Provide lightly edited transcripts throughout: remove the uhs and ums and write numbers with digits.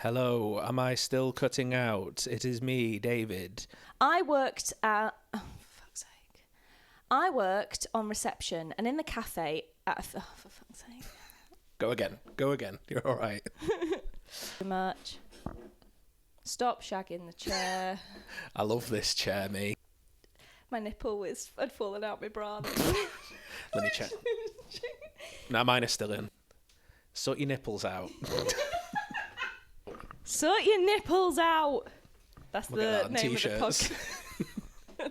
Hello, am I still cutting out? It is me, David. I worked at... Oh, for fuck's sake. I worked on reception and in the cafe at... Oh, for fuck's sake. Go again. You're all right. Too much. Stop shagging the chair. I love this chair, me. My nipple had fallen out my bra. Let me check. No, mine is still in. Sort your nipples out. Sort your nipples out. That's the name t-shirts. of the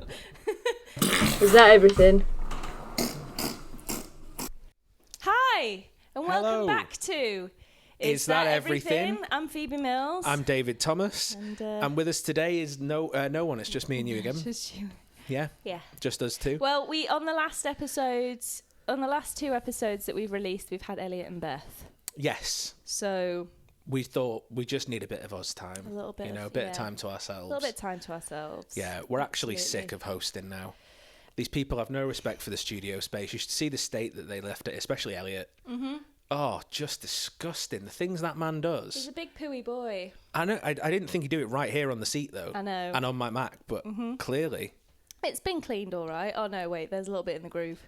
podcast. Is that everything? Hi, and welcome Hello. back to Is That Everything? I'm Phoebe Mills. I'm David Thomas. And with us today is no one. It's just me and you again. just you. Yeah? Yeah. Just us two? Well, on the last two episodes that we've released, we've had Elliot and Beth. Yes. So We thought we just need a bit of us time. a little bit, a bit of time to ourselves. A little bit of time to ourselves. Yeah, we're actually Absolutely. sick of hosting now. These people have no respect for the studio space. You should see the state that they left it, especially Elliot. Mm-hmm. Oh, just disgusting. The things that man does. He's a big pooey boy. I know. I didn't think he'd do it right here on the seat, though. I know. And on my Mac, but clearly. It's been cleaned all right. Oh, no, wait, there's a little bit in the groove.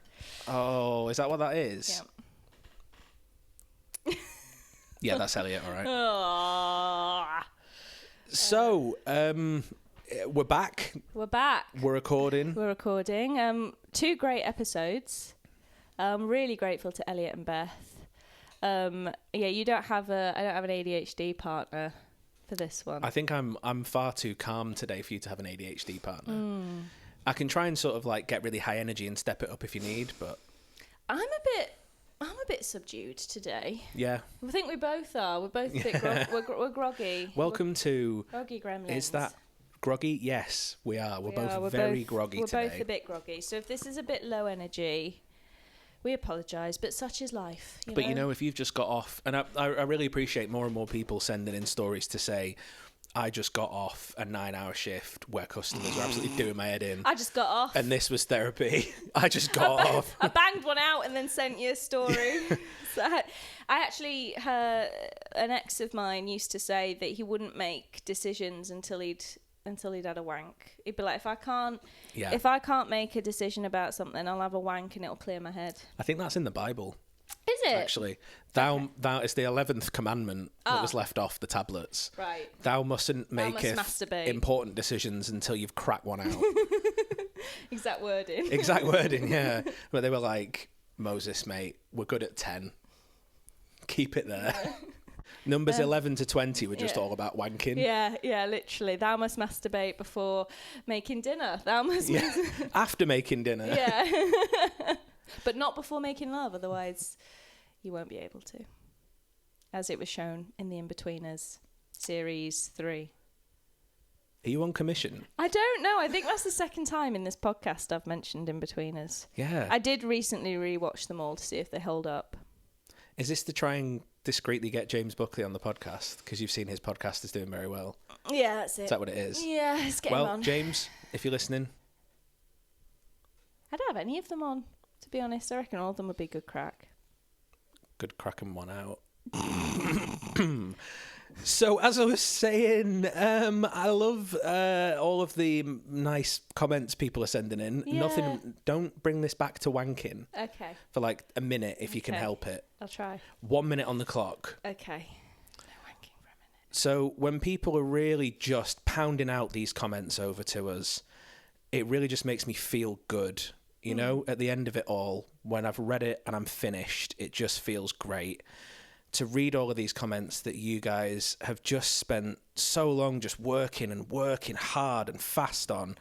Oh, is that what that is? Yeah. Yeah, that's Elliot, all right. Oh. So, we're back. We're back. We're recording. We're recording. 2 great episodes. Really grateful to Elliot and Beth. Yeah, I don't have an ADHD partner for this one. I think I'm far too calm today for you to have an ADHD partner. I can try and sort of like get really high energy and step it up if you need, but I'm a bit subdued today. yeah. I think we both are. We're both a bit we're groggy. Welcome to Groggy gremlins. Is That Groggy? Yes, we are. We're both groggy we're today. We're both a bit groggy. So if this is a bit low energy, we apologise, but such is life. But you know, if you've just got off, and I really appreciate more and more people sending in stories to say, I just got off a 9-hour shift where customers were absolutely doing my head in. I just got off. And this was therapy. I just got off. I banged one out and then sent you a story. So I actually, an ex of mine used to say that he wouldn't make decisions until he'd had a wank. He'd be like, if I can't make a decision about something, I'll have a wank and it'll clear my head. I think that's in the Bible. Is it? Actually, thou is the 11th commandment that was left off the tablets. Right. Thou mustn't make masturbate. important decisions until you've cracked one out. Exact wording. Exact wording, yeah. But they were like, Moses, mate, we're good at 10. Keep it there. Numbers 11 to 20 were just all about wanking. Yeah, literally. Thou must masturbate before making dinner. Thou must... After making dinner. Yeah. But not before making love, otherwise you won't be able to. As it was shown in the In-Betweeners series 3. Are you on commission? I don't know. I think that's the second time in this podcast I've mentioned In-Betweeners. Yeah. I did recently rewatch them all to see if they hold up. Is this to try and discreetly get James Buckley on the podcast? Because you've seen his podcast is doing very well. Yeah, that's it. Is that what it is? Yeah, it's getting on. Well, James, if you're listening. I don't have any of them on, to be honest. I reckon all of them would be good crack. Good cracking one out. So, as I was saying, I love all of the nice comments people are sending in. Yeah. Don't bring this back to wanking Okay. for like a minute if you can help it. I'll try. 1 minute on the clock. Okay. No wanking for a minute. So, when people are really just pounding out these comments over to us, it really just makes me feel good. You know, at the end of it all, when I've read it and I'm finished, it just feels great to read all of these comments that you guys have just spent so long just working hard and fast on,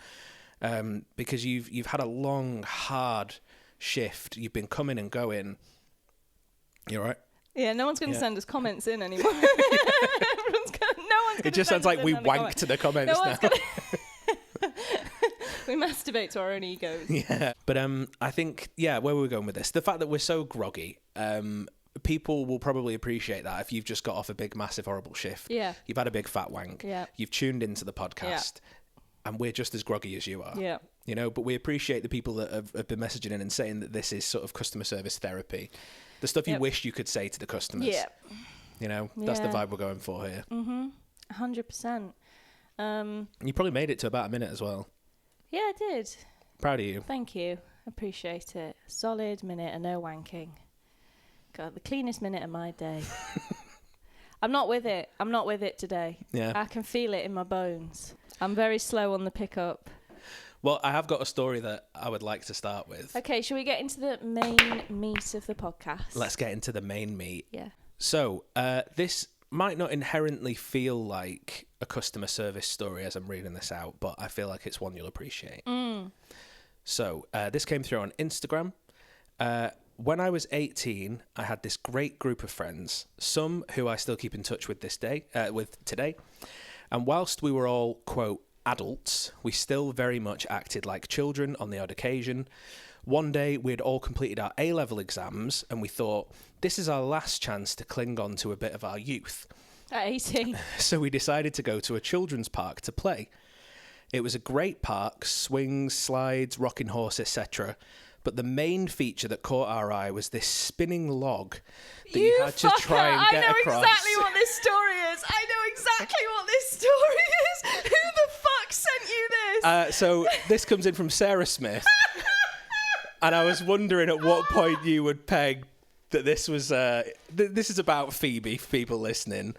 because you've had a long, hard shift. You've been coming and going. You all right? Yeah, no one's going to send us comments in anymore. No one's going It just sounds like we wank to the comments now. We masturbate to our own egos. Yeah. But I think, where were we going with this? The fact that we're so groggy, people will probably appreciate that if you've just got off a big, massive, horrible shift. Yeah. You've had a big fat wank. Yeah. You've tuned into the podcast. And we're just as groggy as you are. Yeah. You know, but we appreciate the people that have been messaging in and saying that this is sort of customer service therapy. The stuff you wish you could say to the customers. Yeah. You know, that's the Yeah. vibe we're going for here. 100%. You probably made it to about a minute as well. Yeah, I did. Proud of you. Thank you. Appreciate it. Solid minute and no wanking. God, the cleanest minute of my day. I'm not with it. I'm not with it today. Yeah. I can feel it in my bones. I'm very slow on the pickup. Well, I have got a story that I would like to start with. Okay, shall we get into the main meat of the podcast? Let's get into the main meat. Yeah. So, this might not inherently feel like a customer service story as I'm reading this out, but I feel like it's one you'll appreciate. So, this came through on Instagram. When I was 18, I had this great group of friends, some who I still keep in touch with today. And whilst we were all, quote, adults, we still very much acted like children on the odd occasion. One day, we had all completed our A-level exams, and we thought, this is our last chance to cling on to a bit of our youth. At 18. So we decided to go to a children's park to play. It was a great park, swings, slides, rocking horse, etc. But the main feature that caught our eye was this spinning log that you had to try and get across. I know exactly what this story is. I know exactly what this story is. Who the fuck sent you this? So this comes in from Sarah Smith. And I was wondering at what point you would peg that this was... this is about Phoebe, for people listening.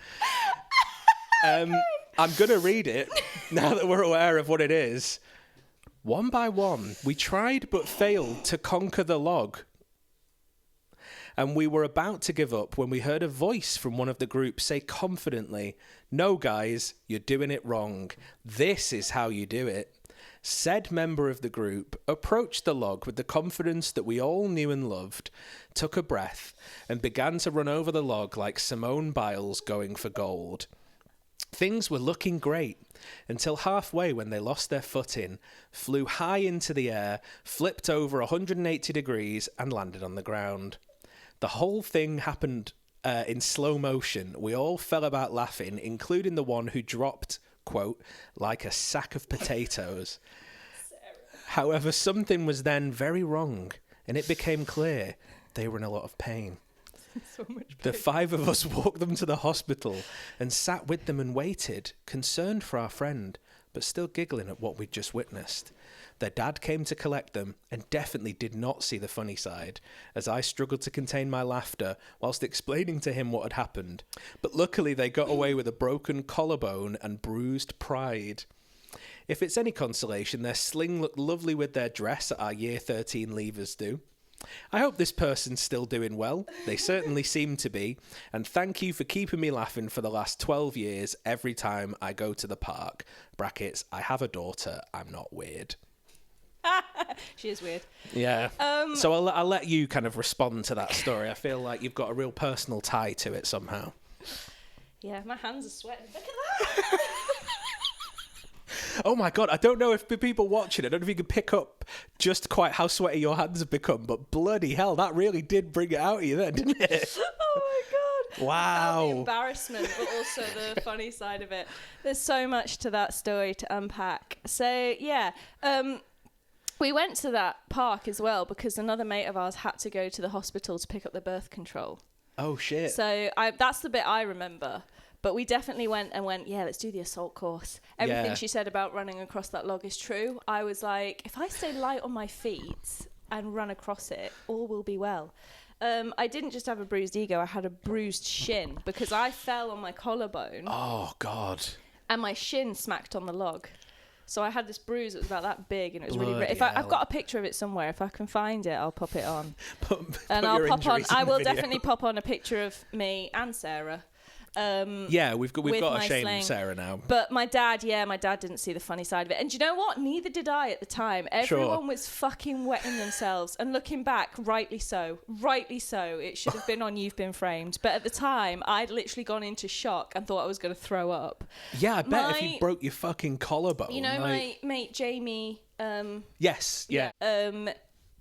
I'm going to read it now that we're aware of what it is. One by one, we tried but failed to conquer the log. And we were about to give up when we heard a voice from one of the group say confidently, "No, guys, you're doing it wrong. This is how you do it." Said member of the group approached the log with the confidence that we all knew and loved, took a breath, and began to run over the log like Simone Biles going for gold. Things were looking great until halfway when they lost their footing, flew high into the air, flipped over 180 degrees and landed on the ground. The whole thing happened in slow motion. We all fell about laughing, including the one who dropped, quote, like a sack of potatoes. However, something was then very wrong, and it became clear they were in a lot of pain. So much pain. The five of us walked them to the hospital and sat with them and waited, concerned for our friend, but still giggling at what we'd just witnessed. Their dad came to collect them and definitely did not see the funny side, as I struggled to contain my laughter whilst explaining to him what had happened. But luckily they got away with a broken collarbone and bruised pride. If it's any consolation, their sling looked lovely with their dress at our Year 13 leavers do. I hope this person's still doing well. They certainly seem to be. And thank you for keeping me laughing for the last 12 years every time I go to the park. Brackets, I have a daughter. I'm not weird. She is weird. Yeah. So I'll let you kind of respond to that story. I feel like you've got a real personal tie to it somehow. Yeah, my hands are sweating. Look at that. Oh my God, I don't know if the people watching, I don't know if you can pick up just quite how sweaty your hands have become, but bloody hell, that really did bring it out of you then, didn't it? Oh my God. Wow. The embarrassment, but also the funny side of it. There's so much to that story to unpack. So, yeah, we went to that park as well because another mate of ours had to go to the hospital to pick up the birth control. Oh, shit. So that's the bit I remember. But we definitely went, yeah, let's do the assault course. Everything she said about running across that log is true. I was like, if I stay light on my feet and run across it, all will be well. I didn't just have a bruised ego, I had a bruised shin because I fell on my collarbone. Oh, God. And my shin smacked on the log. So I had this bruise that was about that big and it was Bloody really... I've got a picture of it somewhere. If I can find it, I'll pop it on. I will definitely pop on a picture of me and Sarah. Yeah, we've got a shame sling. Sarah now. But my dad didn't see the funny side of it. And do you know what? Neither did I at the time. Everyone was fucking wetting themselves. And looking back, rightly so. Rightly so. It should have been on You've Been Framed. But at the time, I'd literally gone into shock and thought I was going to throw up. Yeah, I bet if you broke your fucking collarbone. You know, my mate Jamie... yes, yeah.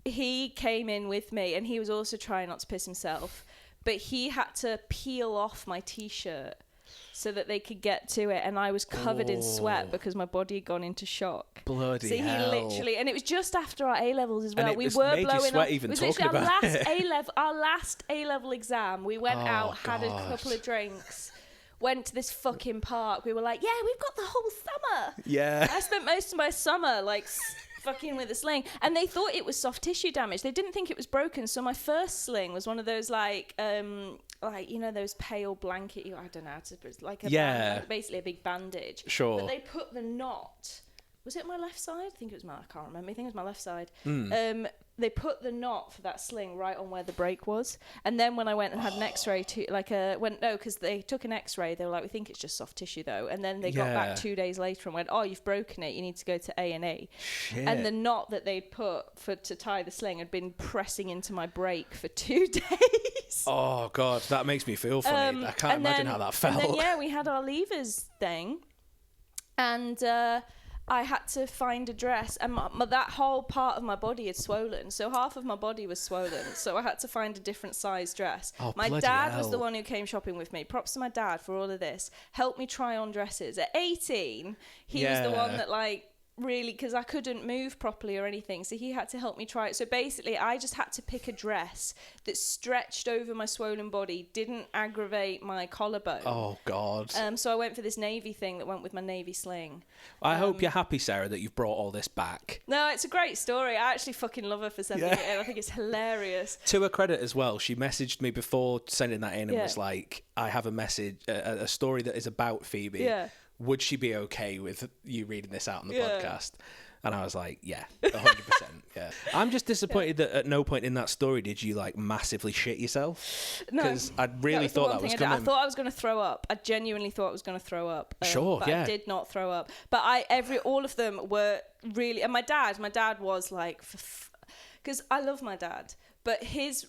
He came in with me and he was also trying not to piss himself. But he had to peel off my T-shirt so that they could get to it, and I was covered in sweat because my body had gone into shock. Bloody hell. He literally, and it was just after our A-levels as well. And we it were made you blowing sweat up. even It was talking literally about our last A-level exam. We went out, had a God. couple of drinks, went to this fucking park. We were like, yeah, we've got the whole summer. Yeah. I spent most of my summer like fucking with a sling, and they thought it was soft tissue damage. They didn't think it was broken. So my first sling was one of those like you know, those pale blanket, I don't know how to, it's like basically a big bandage. Sure. But they put the knot, was it my left side? I think it was I can't remember. I think it was my left side. They put the knot for that sling right on where the break was. And then when I went and had an x-ray because they took an x-ray, they were like, we think it's just soft tissue though. And then they got back 2 days later and went, oh, you've broken it, you need to go to A&E. Shit. And the knot that they'd put to tie the sling had been pressing into my break for 2 days. Oh God, that makes me feel funny. I can't imagine how that felt. And then we had our levers thing, and I had to find a dress, and that whole part of my body had swollen. So half of my body was swollen. So I had to find a different size dress. Oh, my bloody dad hell. was the one who came shopping with me. Props to my dad for all of this. Helped me try on dresses. At 18, he was the one that really, because I couldn't move properly or anything, so he had to help me try it. So basically I just had to pick a dress that stretched over my swollen body, didn't aggravate my collarbone. Oh God. So I went for this navy thing that went with my navy sling. I hope you're happy, Sarah, that you've brought all this back. No, it's a great story. I actually fucking love her for sending it in. I think it's hilarious. To her credit as well, she messaged me before sending that in and was like, I have a message, a story that is about Phoebe. Yeah. Would she be okay with you reading this out on the podcast? And I was like, yeah, 100%. Yeah. I'm just disappointed that at no point in that story did you like massively shit yourself. No. Because I really thought that was coming. I thought I was going to throw up. I genuinely thought I was going to throw up. But I did not throw up. But all of them were really, and my dad was like, because I love my dad, but his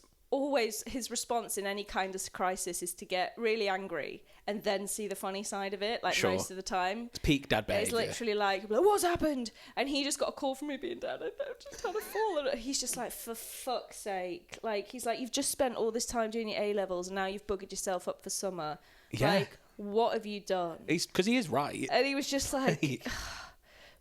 response in any kind of crisis is to get really angry and then see the funny side of it, most of the time. It's peak dad behavior. It's literally like, what's happened? And he just got a call from me being dad. I've just had a fall. And he's just like, for fuck's sake. Like, he's like, you've just spent all this time doing your A-levels and now you've buggered yourself up for summer. Yeah. Like, what have you done? Because he is right. And he was just like...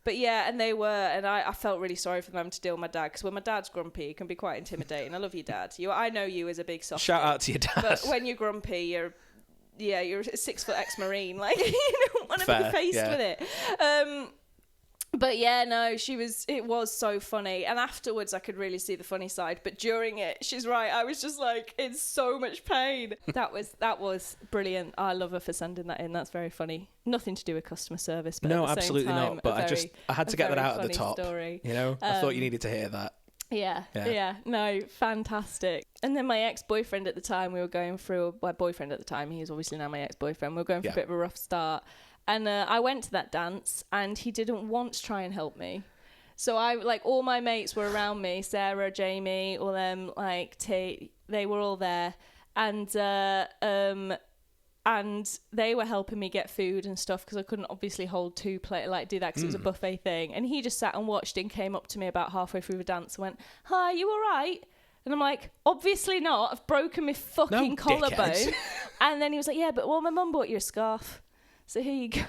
But yeah, and they were, and I felt really sorry for them to deal with my dad, because when my dad's grumpy, it can be quite intimidating. I love you, Dad. I know you as a big soft. Shout out to your dad. But when you're grumpy, you're a 6 foot ex-Marine. Like, you don't want to be faced with it. But yeah, no, it was so funny. And afterwards I could really see the funny side. But during it, she's right, I was just like, in so much pain. That was brilliant. I love her for sending that in. That's very funny. Nothing to do with customer service. But no, at the absolutely same time, not. But I had to get that out at the top. Story. You know, I thought you needed to hear that. Yeah, no, fantastic. And then my ex-boyfriend at the time, my boyfriend at the time, he was obviously now my ex-boyfriend, we were going for a bit of a rough start. And I went to that dance and he didn't once try and help me. So all my mates were around me, Sarah, Jamie, all them, T, they were all there. And they were helping me get food and stuff because I couldn't obviously hold two plate do that because it was a buffet thing. And he just sat and watched and came up to me about halfway through the dance and went, "Hi, you all right?" And I'm like, "Obviously not. I've broken my fucking collarbone." And then he was like, "Yeah, but my mum bought you a scarf, so here you go."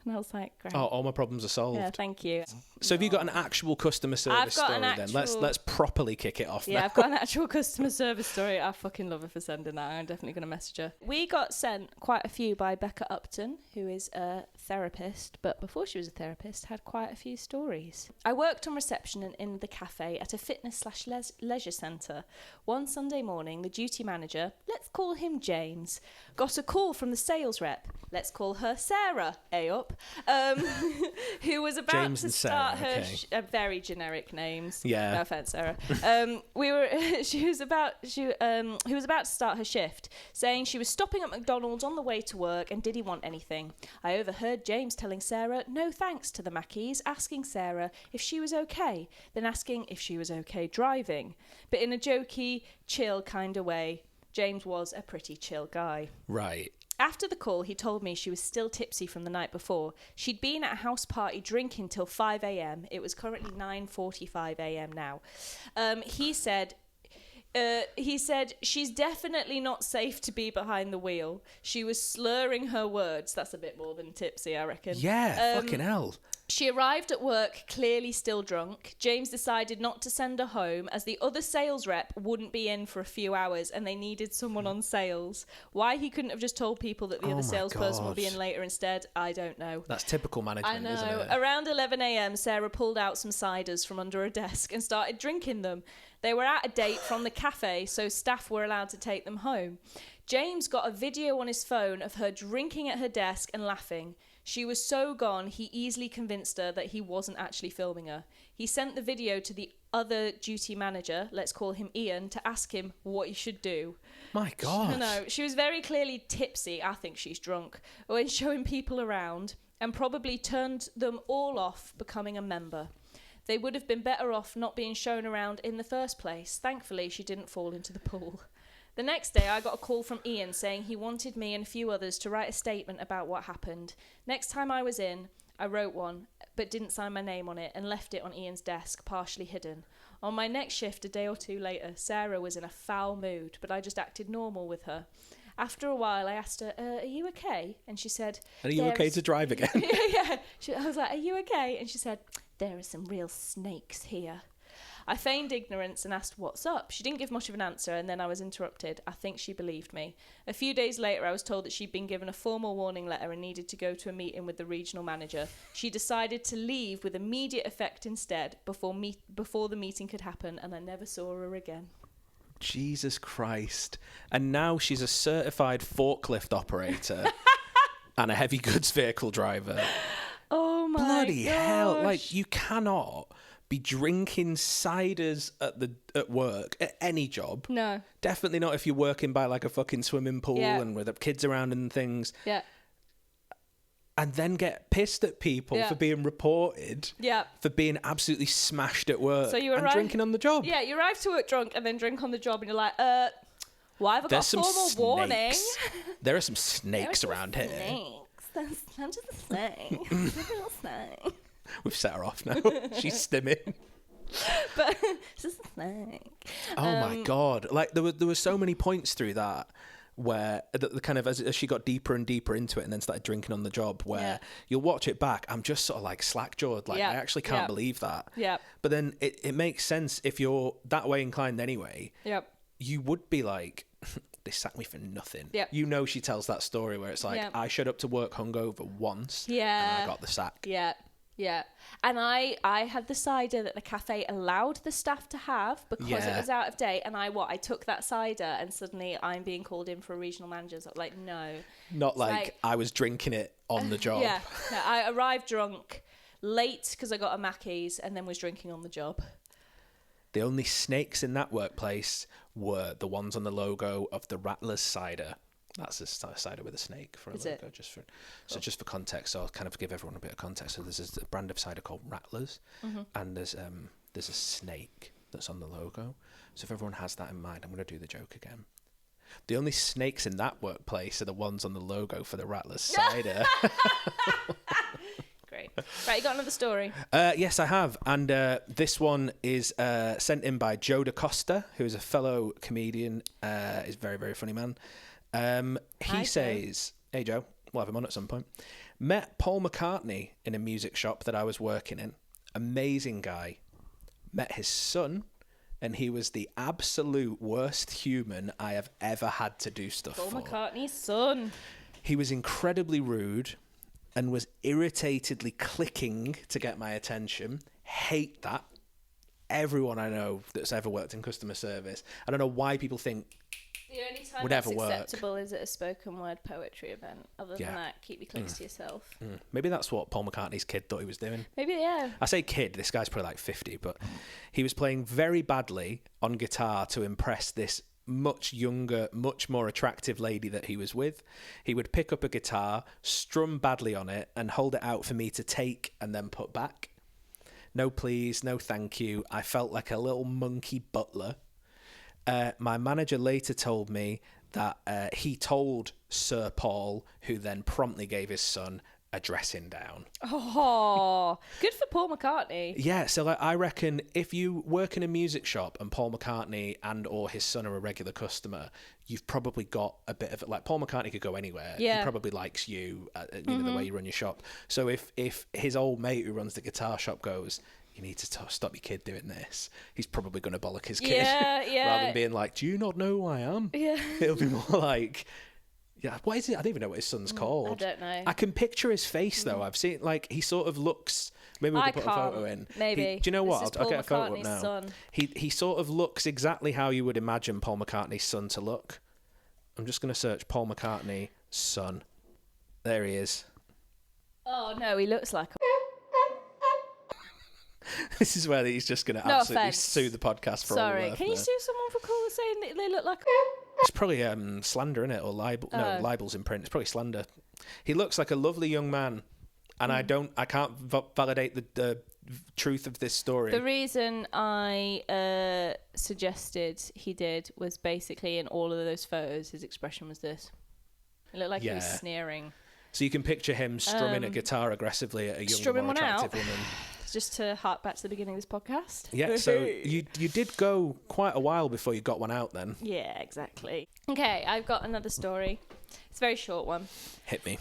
And I was like, "Great." Oh, all my problems are solved. Yeah, thank you. So have you got an actual customer service story then? Let's properly kick it off now. I've got an actual customer service story. I fucking love her for sending that. I'm definitely going to message her. We got sent quite a few by Becca Upton, who is a therapist, but before she was a therapist, had quite a few stories. I worked on reception and in the cafe at a fitness/leisure centre. One Sunday morning, the duty manager, let's call him James, got a call from the sales rep, let's call her Sarah, who was about James to and start Sarah, her very generic names. Yeah. No offense, Sarah. Who was about to start her shift, saying she was stopping at McDonald's on the way to work and did he want anything. I overheard James telling Sarah no thanks to the Mackeys, asking Sarah if she was okay, then asking if she was okay driving, but in a jokey, chill kind of way. James was a pretty chill guy. Right. After the call, he told me she was still tipsy from the night before. She'd been at a house party drinking till 5 a.m. It was currently 9:45 a.m. now. He said He said, she's definitely not safe to be behind the wheel. She was slurring her words. That's a bit more than tipsy, I reckon. Yeah, fucking hell. She arrived at work clearly still drunk. James decided not to send her home as the other sales rep wouldn't be in for a few hours and they needed someone on sales. Why he couldn't have just told people that the other salesperson would be in later instead, I don't know. That's typical management, isn't it? Around 11 a.m, Sarah pulled out some ciders from under a desk and started drinking them. They were at a date from the cafe, so staff were allowed to take them home. James got a video on his phone of her drinking at her desk and laughing. She was so gone, he easily convinced her that he wasn't actually filming her. He sent the video to the other duty manager, let's call him Ian, to ask him what he should do. My God. No, she was very clearly tipsy, I think she's drunk, when showing people around, and probably turned them all off becoming a member. They would have been better off not being shown around in the first place. Thankfully, she didn't fall into the pool. The next day, I got a call from Ian saying he wanted me and a few others to write a statement about what happened. Next time I was in, I wrote one, but didn't sign my name on it and left it on Ian's desk, partially hidden. On my next shift, a day or two later, Sarah was in a foul mood, but I just acted normal with her. After a while, I asked her, are you okay? And she said... Are you okay to drive again? Yeah. I was like, are you okay? And she said, there are some real snakes here. I feigned ignorance and asked what's up. She didn't give much of an answer and then I was interrupted. I think she believed me. A few days later I was told that she'd been given a formal warning letter and needed to go to a meeting with the regional manager. She decided to leave with immediate effect instead before the meeting could happen, and I never saw her again. Jesus Christ. And now she's a certified forklift operator and a heavy goods vehicle driver. Oh my Bloody gosh. hell. Like, you cannot be drinking ciders at work, at any job. No. Definitely not if you're working by like a fucking swimming pool and with kids around and things. Yeah. And then get pissed at people for being reported. Yeah. For being absolutely smashed at work. So you and drinking on the job. Yeah, you arrive to work drunk and then drink on the job and you're like, why have I got a formal warning? There are some snakes around here. Snakes. That's just a snake. It's a real snake. We've set her off now. She's stimming. But it's just a snake. Oh my God. Like there were so many points through that where the kind of as she got deeper and deeper into it and then started drinking on the job where you'll watch it back, I'm just sort of like slack-jawed. Like I actually can't believe that. Yeah. But then it makes sense if you're that way inclined anyway. Yep. You would be like, they sacked me for nothing. Yep. You know, she tells that story where it's like, I showed up to work hungover once and I got the sack. Yeah. Yeah. And I had the cider that the cafe allowed the staff to have because it was out of date. And I took that cider and suddenly I'm being called in for a regional manager. So like, no. Not like I was drinking it on the job. Yeah. No, I arrived drunk, late because I got a Mackey's and then was drinking on the job. The only snakes in that workplace were the ones on the logo of the Rattlers cider. That's a cider with a snake for a logo. Just for context, so I'll kind of give everyone a bit of context. So there's a brand of cider called Rattlers, and there's a snake that's on the logo. So if everyone has that in mind, I'm going to do the joke again. The only snakes in that workplace are the ones on the logo for the Rattlers cider. Great. Right, you got another story? Yes, I have. And this one is sent in by Joe DaCosta, who is a fellow comedian. He's a very, very funny man. He says, hey Joe, we'll have him on at some point. Met Paul McCartney in a music shop that I was working in. Amazing guy. Met his son, and he was the absolute worst human I have ever had to do stuff for. Paul McCartney's son. He was incredibly rude and was irritatedly clicking to get my attention. Hate that. Everyone I know that's ever worked in customer service, I don't know why people think the only time would that's ever work. acceptable is at a spoken word poetry event. Other than that, keep your clicks to yourself. Maybe that's what Paul McCartney's kid thought he was doing. Maybe, yeah. I say kid, this guy's probably like 50, but he was playing very badly on guitar to impress this much younger, much more attractive lady that he was with. He would pick up a guitar, strum badly on it, and hold it out for me to take and then put back. No please, no thank you. I felt like a little monkey butler. My manager later told me that he told Sir Paul, who then promptly gave his son a dressing down. Oh, good for Paul McCartney. Yeah, so like, I reckon if you work in a music shop and Paul McCartney and or his son are a regular customer, you've probably got a bit of it. Like Paul McCartney could go anywhere. Yeah. He probably likes you, you know, the way you run your shop. So if his old mate who runs the guitar shop goes, you need to stop your kid doing this, he's probably going to bollock his kid. Yeah. Rather than being like, do you not know who I am? Yeah. It'll be more like... Yeah, what is it? I don't even know what his son's called. I don't know. I can picture his face though. I've seen like he sort of looks. Maybe we can put a photo in. Maybe. Do you know what? I'll get a photo up McCartney's now. son. He sort of looks exactly how you would imagine Paul McCartney's son to look. I'm just going to search Paul McCartney son. There he is. Oh no, he looks like. This is where he's just going to absolutely sue the podcast for all Sorry, worth can you there. sue someone for saying that they look like? It's probably slander, innit? Or libel. No, libel's in print. It's probably slander. He looks like a lovely young man, and I can't validate the truth of this story. The reason I suggested he did was basically in all of those photos, his expression was this. It looked like he was sneering. So you can picture him strumming a guitar aggressively at a young, more attractive woman. Just to hark back to the beginning of this podcast. Yeah, so you did go quite a while before you got one out then. Yeah, exactly. Okay, I've got another story. It's a very short one. Hit me.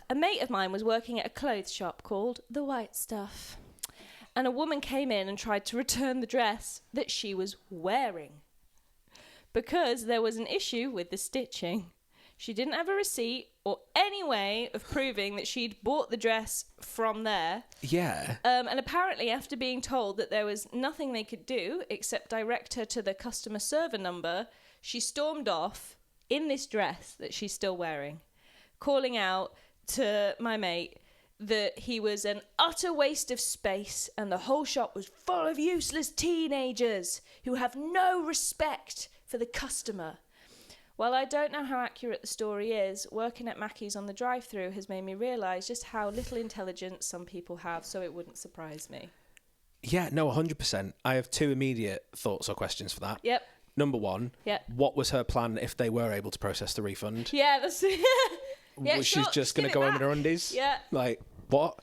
A mate of mine was working at a clothes shop called The White Stuff. And a woman came in and tried to return the dress that she was wearing. Because there was an issue with the stitching. She didn't have a receipt or any way of proving that she'd bought the dress from there. Yeah. And apparently, after being told that there was nothing they could do except direct her to the customer server number, she stormed off in this dress that she's still wearing, calling out to my mate that he was an utter waste of space and the whole shop was full of useless teenagers who have no respect for the customer. While I don't know how accurate the story is, working at Mackey's on the drive-thru has made me realise just how little intelligence some people have, so it wouldn't surprise me. Yeah, no, 100%. I have two immediate thoughts or questions for that. Yep. Number one, what was her plan if they were able to process the refund? Yeah, that's... yeah, was she just going to go home in her undies? Yeah. Like, what?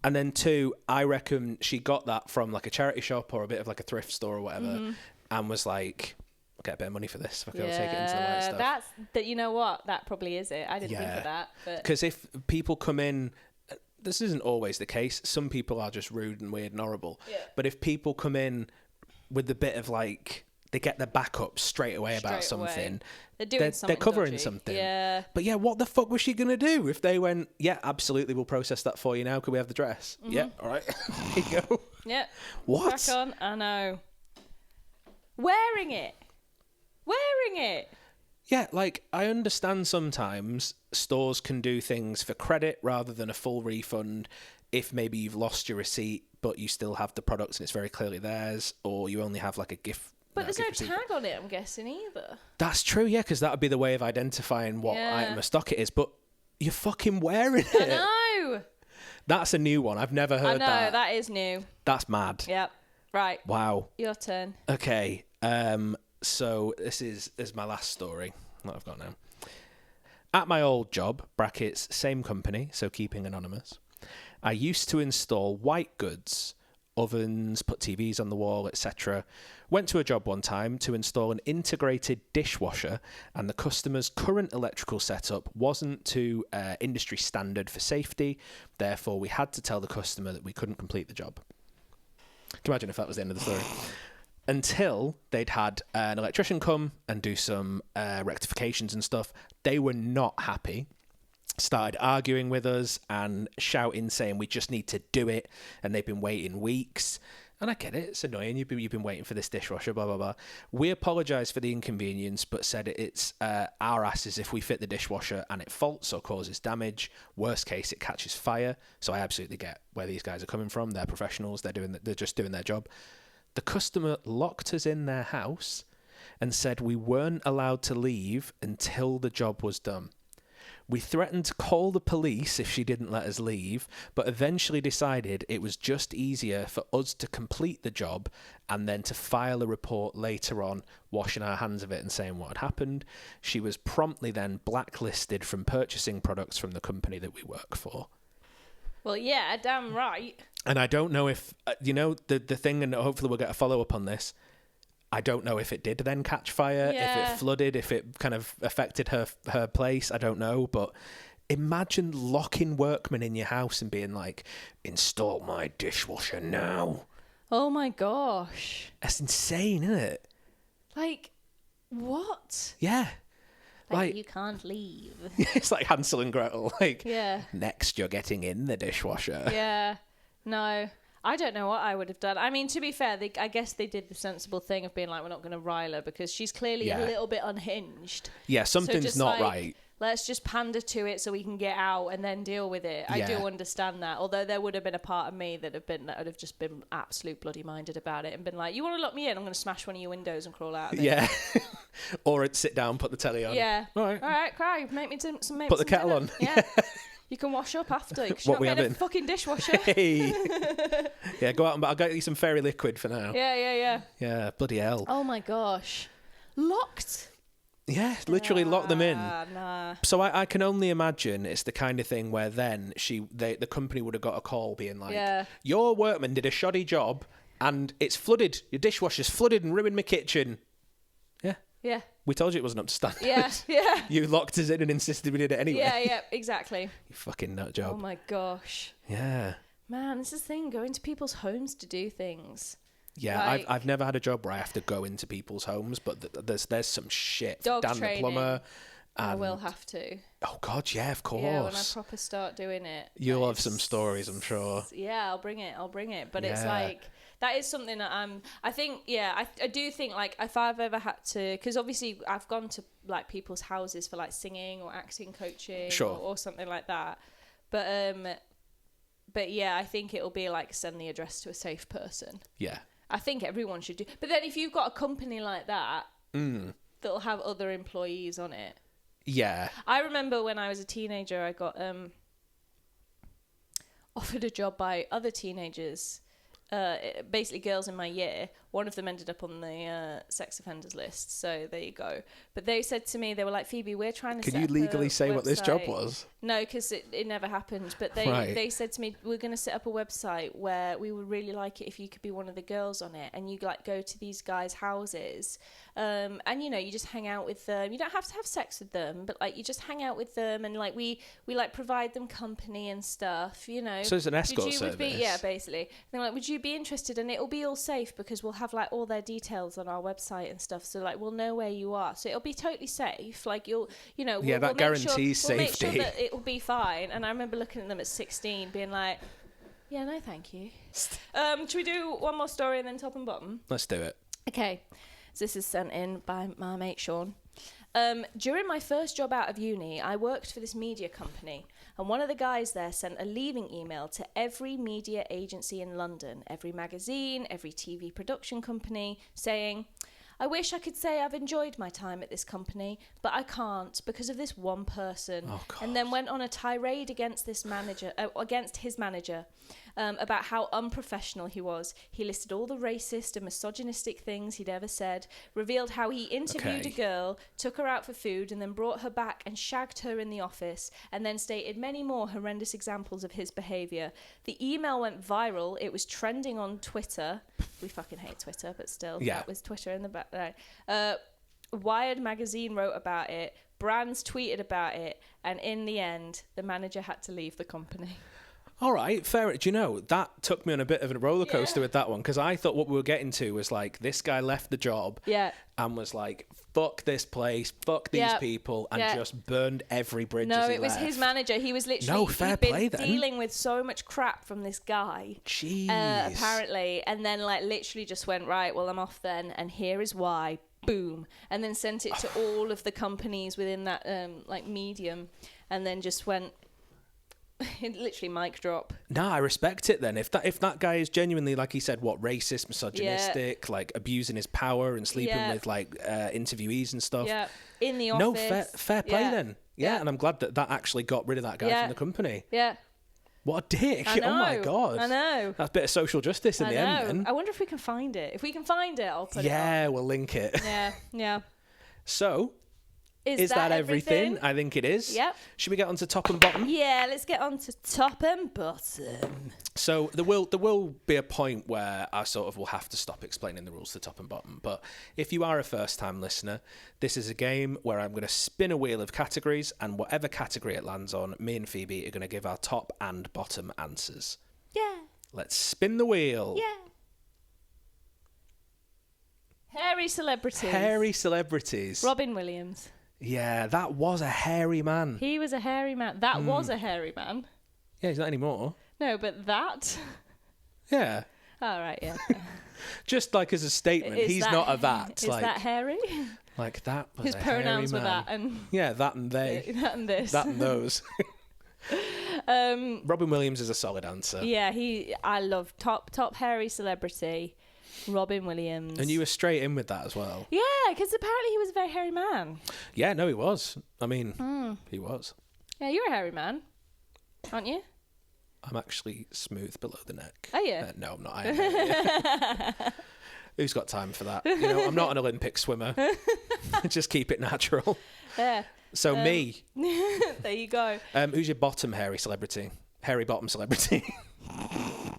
And then two, I reckon she got that from like a charity shop or a bit of like a thrift store or whatever and was like... get a bit of money for this. If I could take it into the White Stuff. That. You know what? That probably is it. I didn't think of that. Because if people come in, this isn't always the case. Some people are just rude and weird and horrible. Yeah. But if people come in with the bit of like, they get their back up straight away about something. They're doing something. They're covering dodgy. something. Yeah. But yeah, what the fuck was she going to do if they went, yeah, absolutely, we'll process that for you now. Could we have the dress? Yeah, all right. Here you go. Yeah. What? Crack on. I know. Wearing it. Yeah, like, I understand sometimes stores can do things for credit rather than a full refund if maybe you've lost your receipt but you still have the products and it's very clearly theirs, or you only have like a gift. But there's no tag on it, I'm guessing, either. That's true, yeah, because that would be the way of identifying what item of stock it is, but you're fucking wearing it. I know. That's a new one. I've never heard that. I know, that is new. That's mad. Yep. Right. Wow. Your turn. Okay. So this is my last story that I've got now. At my old job, brackets, same company, so keeping anonymous, I used to install white goods, ovens, put TVs on the wall, etc. Went to a job one time to install an integrated dishwasher, and the customer's current electrical setup wasn't to industry standard for safety. Therefore, we had to tell the customer that we couldn't complete the job. Can you imagine if that was the end of the story? Until they'd had an electrician come and do some rectifications and stuff. They were not happy. Started arguing with us and shouting, saying we just need to do it, and they've been waiting weeks. And I get it, it's annoying. You've been waiting for this dishwasher, blah, blah, blah. We apologised for the inconvenience, but said it's our asses if we fit the dishwasher and it faults or causes damage. Worst case, it catches fire. So I absolutely get where these guys are coming from. They're professionals. They're just doing their job. The customer locked us in their house and said we weren't allowed to leave until the job was done. We threatened to call the police if she didn't let us leave, but eventually decided it was just easier for us to complete the job and then to file a report later on, washing our hands of it and saying what had happened. She was promptly then blacklisted from purchasing products from the company that we work for. Well, yeah, damn right. And I don't know if, the thing, and hopefully we'll get a follow-up on this, I don't know if it did then catch fire, if it flooded, if it kind of affected her place. I don't know. But imagine locking workmen in your house and being like, install my dishwasher now. Oh, my gosh. That's insane, isn't it? Like, what? Yeah. Like, you can't leave. It's like Hansel and Gretel. Like, yeah. Next, you're getting in the dishwasher. Yeah. No. I don't know what I would have done. I mean, to be fair, I guess they did the sensible thing of being like, we're not going to rile her because she's clearly a little bit unhinged. Yeah, something's not right. Let's just pander to it so we can get out and then deal with it. I do understand that. Although there would have been a part of me that would have just been absolute bloody minded about it and been like, you want to lock me in? I'm going to smash one of your windows and crawl out of it. Yeah. Or sit down, put the telly on. Yeah. All right, cry. Make me some. Put the kettle on. Yeah. You can wash up after. Because you're not getting a fucking dishwasher. Hey. Yeah, go out and I'll get you some fairy liquid for now. Yeah. Yeah, bloody hell. Oh my gosh. Locked? Yeah, literally lock them in. Nah. So I can only imagine it's the kind of thing where then the company would have got a call being like, your workman did a shoddy job and it's flooded. Your dishwasher's flooded and ruined my kitchen. Yeah. Yeah. We told you it wasn't up to standard. Yeah. You locked us in and insisted we did it anyway. Yeah, exactly. You fucking nut job. Oh my gosh. Yeah. Man, this is the thing, going to people's homes to do things. Yeah, like, I've never had a job where I have to go into people's homes, but there's some shit. Dog Dan training. the plumber. I will have to. Oh God, yeah, of course. Yeah, when I proper start doing it. You'll have some stories, I'm sure. Yeah, I'll bring it. But it's like, that is something that I think, I do think, like, if I've ever had to, because obviously I've gone to, like, people's houses for, like, singing or acting coaching or something like that. But yeah, I think it'll be, like, send the address to a safe person. Yeah. I think everyone should do. But then if you've got a company like that, that'll have other employees on it. Yeah. I remember when I was a teenager, I got offered a job by other teenagers, basically girls in my year. One of them ended up on the sex offenders list, so there you go. But they said to me, they were like, Phoebe, we're trying to Can you legally say what this job was? No, because it never happened. But they said to me, we're going to set up a website where we would really like it if you could be one of the girls on it, and you like go to these guys' houses, and you just hang out with them. You don't have to have sex with them, but like you just hang out with them, and like we like provide them company and stuff. So it's an escort service. Basically. They're like, would you be interested? And it'll be all safe because we'll have like all their details on our website and stuff, so like we'll know where you are, so it'll be totally safe. Like that guarantees safety. We'll make sure that it will be fine. And I remember looking at them at 16 being like, yeah, no thank you. Should we do one more story and then top and bottom? Let's do it. Okay, so this is sent in by my mate Sean. During my first job out of uni, I worked for this media company, and one of the guys there sent a leaving email to every media agency in London, every magazine, every TV production company, saying, I wish I could say I've enjoyed my time at this company, but I can't because of this one person. Oh, and then went on a tirade against his manager, about how unprofessional he was. He listed all the racist and misogynistic things he'd ever said, revealed how he interviewed a girl, took her out for food, and then brought her back and shagged her in the office, and then stated many more horrendous examples of his behaviour. The email went viral. It was trending on Twitter. We fucking hate Twitter, but still, that was Twitter in the back. Wired magazine wrote about it. Brands tweeted about it. And in the end, the manager had to leave the company. All right, fair. Do you know, that took me on a bit of a roller coaster with that one, because I thought what we were getting to was like, this guy left the job and was like, fuck this place, fuck these people, and just burned every bridge. No, it was his manager. He was literally dealing with so much crap from this guy. Jeez. Apparently. And then like literally just went, right, well, I'm off then, and here is why. Boom. And then sent it to all of the companies within that like medium, and then just went, literally mic drop. I respect it then. If that guy is genuinely, like he said, racist, misogynistic, like abusing his power and sleeping with like interviewees and stuff. Yeah, in the office. No, fair play then. Yeah, and I'm glad that actually got rid of that guy from the company. Yeah. What a dick. I know, oh my God. I know. That's a bit of social justice in the end then. I wonder if we can find it. If we can find it, I'll put it on. Yeah, we'll link it. Yeah. So, Is that everything? I think it is. Yep. Should we get on to top and bottom? Yeah, let's get on to top and bottom. So there will be a point where I sort of will have to stop explaining the rules to top and bottom. But if you are a first-time listener, this is a game where I'm going to spin a wheel of categories, and whatever category it lands on, me and Phoebe are going to give our top and bottom answers. Yeah. Let's spin the wheel. Yeah. Hairy celebrities. Hairy celebrities. Robin Williams. Yeah, that was a hairy man. He was a hairy man. That was a hairy man. Yeah, he's not anymore. No, but that. Yeah. All right, yeah. Just like as a statement, he's not a that. Is like, that hairy? Like that was His a hairy pronouns were man. that and Yeah, that and they. that and this. That and those. Robin Williams is a solid answer. Yeah, I love top hairy celebrity, Robin Williams. And you were straight in with that as well. Yeah, because apparently he was a very hairy man. Yeah, no, he was. I mean, he was. Yeah, you're a hairy man, aren't you? I'm actually smooth below the neck. Are you? No, I'm not. I am. Who's got time for that? You know, I'm not an Olympic swimmer. Just keep it natural. Yeah. So me. There you go. Who's your bottom hairy celebrity? Hairy bottom celebrity. I'm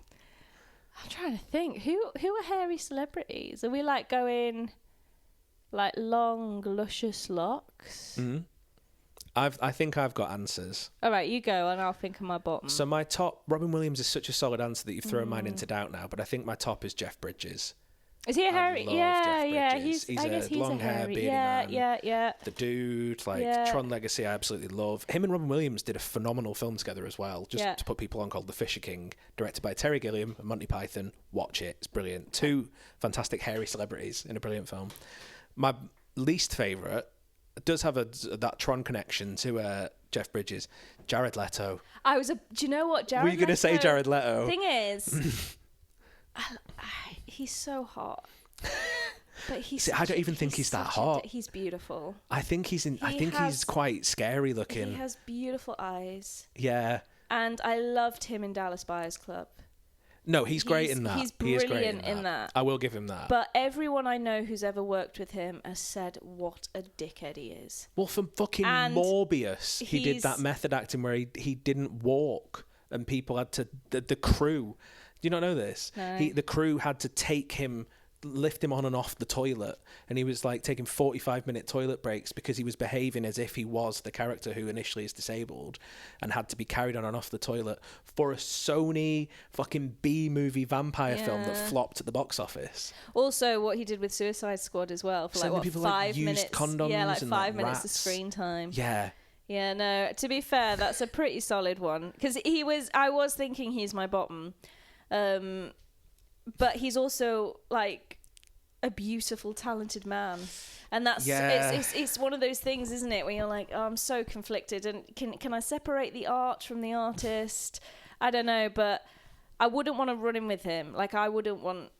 trying to think. Who are hairy celebrities? Are we like going like long, luscious locks? Mm-hmm. I think I've got answers. All right, you go and I'll think of my bottom. So my top, Robin Williams is such a solid answer that you've thrown mine into doubt now, but I think my top is Jeff Bridges. Is he a hairy? Yeah, yeah. He's I guess he's long a hair, hairy. beardy Yeah, man. yeah. The dude, like Tron Legacy, I absolutely love. Him and Robin Williams did a phenomenal film together as well, just to put people on, called The Fisher King, directed by Terry Gilliam and Monty Python. Watch it, it's brilliant. Two fantastic hairy celebrities in a brilliant film. My least favourite does have that Tron connection to Jeff Bridges. Jared Leto. Do you know what, Jared? Were you going to say Jared Leto? Thing is, he's so hot. But I don't even think he's that hot. He's beautiful. I think he's quite scary looking. He has beautiful eyes. Yeah. And I loved him in Dallas Buyers Club. No, he's great in that. He's brilliant in that. I will give him that. But everyone I know who's ever worked with him has said what a dickhead he is. Well, from fucking Morbius, he did that method acting where he didn't walk and people had to... The crew... Do you not know this? No. The crew had to lift him on and off the toilet, and he was like taking 45-minute toilet breaks because he was behaving as if he was the character who initially is disabled and had to be carried on and off the toilet for a Sony fucking B-movie vampire film that flopped at the box office. Also, what he did with Suicide Squad as well, for Sending people 5 used minutes. Condoms Yeah, like and 5 minutes rats. of screen time. Yeah. Yeah, no, to be fair, that's a pretty solid one. Because I was thinking he's my bottom. But he's also like a beautiful, talented man, and that's it's one of those things, isn't it? Where you're like, oh, I'm so conflicted, and can I separate the art from the artist? I don't know, but I wouldn't want to run in with him. Like I wouldn't want.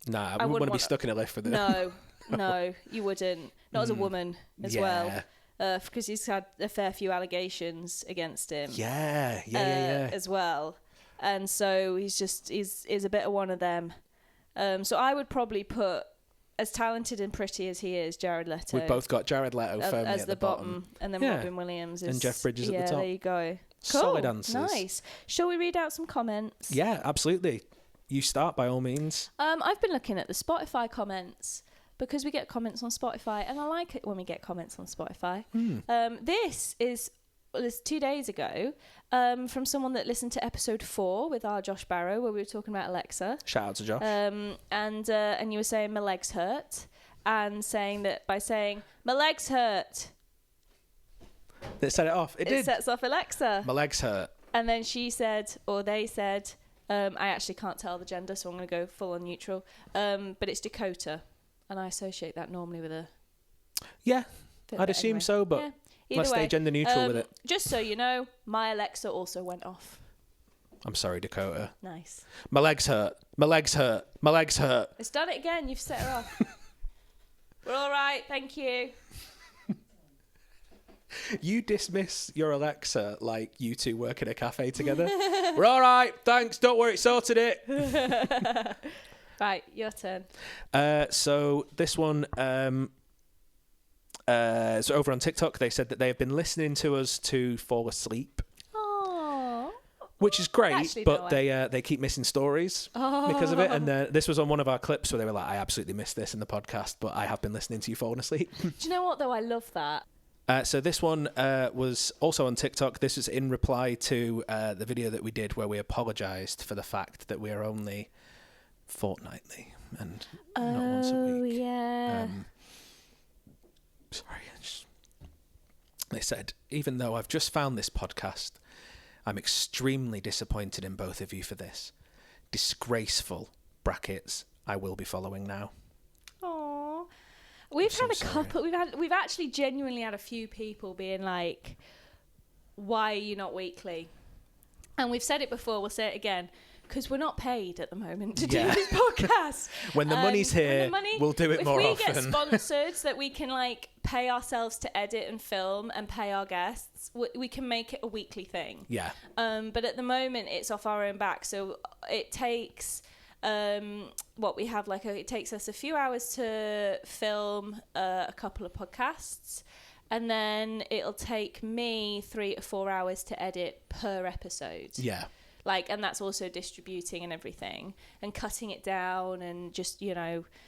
Nah, I wouldn't want to be stuck in a lift with him. No, you wouldn't. Not as a woman as well. Because he's had a fair few allegations against him. Yeah. As well. And so he's a bit of one of them. So I would probably put, as talented and pretty as he is, Jared Leto. We've both got Jared Leto firmly as at the the bottom. And then Robin Williams and Jeff Bridges at the top. Yeah, there you go. Cool. Solid answers. Nice. Shall we read out some comments? Yeah, absolutely. You start by all means. I've been looking at the Spotify comments because we get comments on Spotify, and I like it when we get comments on Spotify. This is 2 days ago from someone that listened to episode 4 with our Josh Barrow, where we were talking about Alexa. Shout out to Josh. And you were saying my legs hurt, and saying that by saying my legs hurt, it set it off. It sets off Alexa. My legs hurt. And then she said, or they said, I actually can't tell the gender, so I'm going to go full on neutral. But it's Dakota, and I associate that normally with a. Yeah, I'd assume so, but. Yeah. Let's stay gender neutral with it. Just so you know, my Alexa also went off. I'm sorry, Dakota. Nice. My legs hurt. My legs hurt. My legs hurt. It's done it again. You've set her off. We're all right. Thank you. You dismiss your Alexa like you two work in a cafe together. We're all right. Thanks. Don't worry. Sorted it. Right. Your turn. So this one... So over on TikTok, they said that they have been listening to us to fall asleep. Oh, which is great, but they keep missing stories because of it. And this was on one of our clips where they were like, I absolutely missed this in the podcast, but I have been listening to you falling asleep. Do you know what, though? I love that. So this one was also on TikTok. This was in reply to the video that we did where we apologised for the fact that we are only fortnightly and not once a week. Yeah. Sorry. They said, even though I've just found this podcast, I'm extremely disappointed in both of you for this. Disgraceful, brackets, I will be following now. Aww. We've had a couple, we've actually genuinely had a few people being like, why are you not weekly? And we've said it before, we'll say it again. Because we're not paid at the moment to do this podcast. When the money's here, we'll do it more often. If we get sponsored so that we can like pay ourselves to edit and film and pay our guests, we can make it a weekly thing. Yeah. But at the moment, it's off our own back. So it takes it takes us a few hours to film a couple of podcasts. And then it'll take me 3 to 4 hours to edit per episode. Yeah. And that's also distributing and everything and cutting it down and just,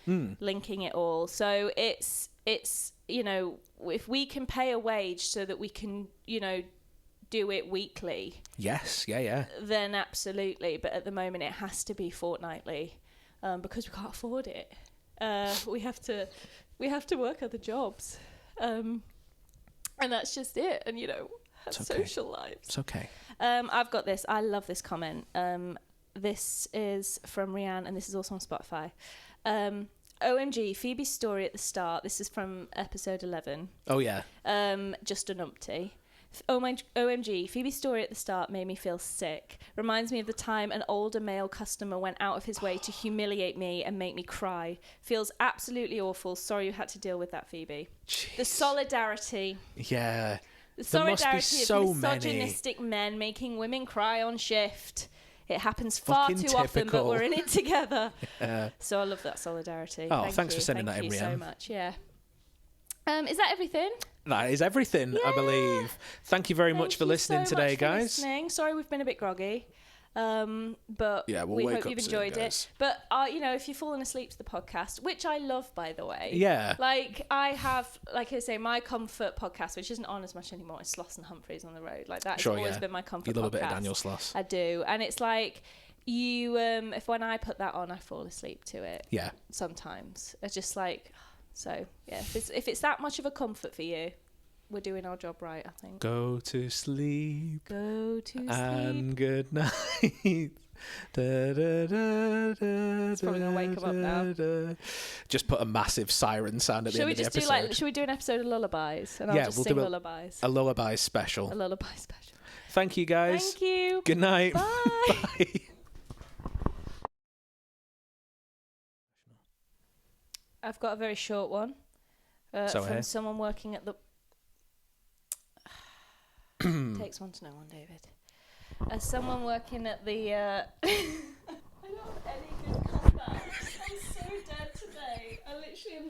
linking it all. So it's, if we can pay a wage so that we can, do it weekly. Yes. Yeah. Then absolutely. But at the moment it has to be fortnightly because we can't afford it. We have to work other jobs. And that's just it. And, have social lives. It's okay. I've got this. I love this comment. This is from Rianne, and this is also on Spotify. OMG, Phoebe's story at the start. This is from episode 11. Oh, yeah. Just a numpty. OMG, Phoebe's story at the start made me feel sick. Reminds me of the time an older male customer went out of his way to humiliate me and make me cry. Feels absolutely awful. Sorry you had to deal with that, Phoebe. Jeez. The solidarity. Yeah. The there must be solidarity so of misogynistic men making women cry on shift. It happens far Fucking too often, but typical. we're in it together. So I love that solidarity. Oh, thanks for sending that in, Rianne. Thank you so much. Yeah. Is that everything? That is everything, I believe. Thank you very much for listening today, guys. Listening. Sorry we've been a bit groggy. But yeah, we hope you've enjoyed it. But if you've fallen asleep to the podcast, which I love, by the way. Yeah. I have, like I say, my comfort podcast, which isn't on as much anymore, is Sloss and Humphreys on the road. Like that's always been my comfort podcast. You love a bit of Daniel Sloss. I do, and it's like you. If when I put that on, I fall asleep to it. Yeah. Sometimes it's just like so. Yeah. If it's that much of a comfort for you, we're doing our job right, I think. Go to sleep. Go to sleep. And good night. It's probably going to wake them up now. Just put a massive siren sound at the end of the episode. Should we do an episode of lullabies? And I'll just sing lullabies. A lullaby special. A lullaby special. Thank you, guys. Thank you. Good night. Bye. Bye. I've got a very short one. From someone working at the... Takes one to know one, David. As someone working at the... I don't have any good comeback. I'm so dead today.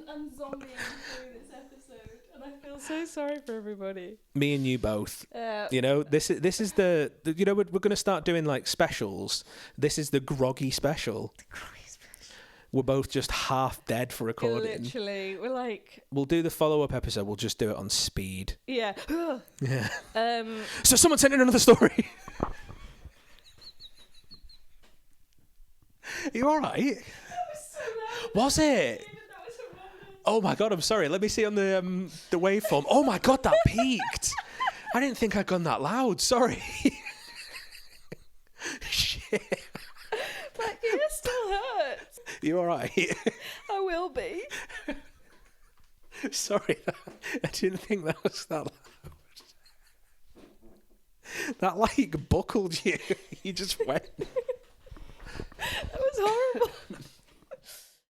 I'm zombieing through this episode, and I feel so sorry for everybody. Me and you both. This is the we're going to start doing like specials. This is the groggy special. The groggy special. We're both just half dead for recording. Literally, we're like... We'll do the follow-up episode. We'll just do it on speed. Yeah. Yeah. So someone sent in another story. Are you all right? That was so loud. Was it? That was horrendous. Oh my god! I'm sorry. Let me see on the waveform. Oh my god, that peaked. I didn't think I'd gone that loud. Sorry. Shit. My ear still hurts. You all right? I will be. Sorry, I didn't think that was that loud. That like buckled you. You just went. That was horrible.